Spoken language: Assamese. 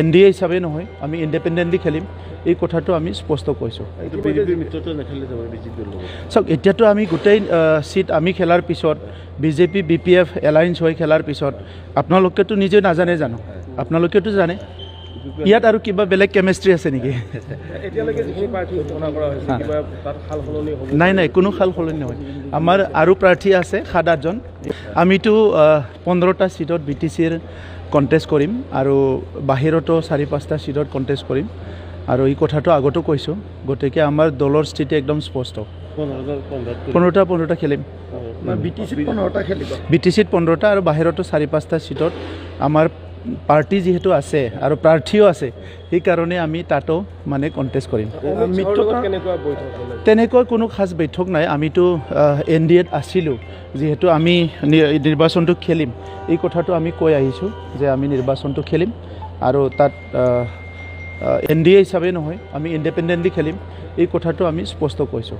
এনডিএ হিচাপে নহয়, আমি ইণ্ডিপেণ্ডেণ্টলি খেলিম, এই কথাটো আমি স্পষ্ট কৈছোঁ। চাওক, এতিয়াতো আমি গোটেই চিট আমি খেলাৰ পিছত বিজেপি BPF এলায়েন্স হৈ খেলাৰ পিছত আপোনালোকেতো নিজে নাজানে জানো? আপোনালোকেতো জানে ইয়াত আৰু কিবা বেলেগ কেমেষ্ট্ৰি আছে নেকি? নাই নাই, কোনো সাল সলনি নহয়। আমাৰ আৰু প্ৰাৰ্থী আছে 7-8জন। আমিতো 15টা চিটত BTCৰ কণ্টেষ্ট কৰিম আৰু বাহিৰতো 4-5টা চিটত কণ্টেষ্ট কৰিম আৰু এই কথাটো আগতো কৈছোঁ। গতিকে আমাৰ দলৰ স্থিতি একদম স্পষ্ট। 15টা খেলিম। BTCত 15টা আৰু বাহিৰতো 4-5টা চিটত আমাৰ পাৰ্টি যিহেতু আছে আৰু প্ৰাৰ্থীও আছে, সেইকাৰণে আমি তাতো মানে কণ্টেষ্ট কৰিম। তেনেকুৱা কোনো খাস বৈঠক নাই। আমিতো NDAত আছিলোঁ, যিহেতু আমি নিৰ্বাচনটো খেলিম, এই কথাটো আমি কৈ আহিছোঁ যে আমি নিৰ্বাচনটো খেলিম আৰু তাত NDA হিচাপে নহয়, আমি ইণ্ডিপেণ্ডেণ্টলি খেলিম, এই কথাটো আমি স্পষ্ট কৈছোঁ।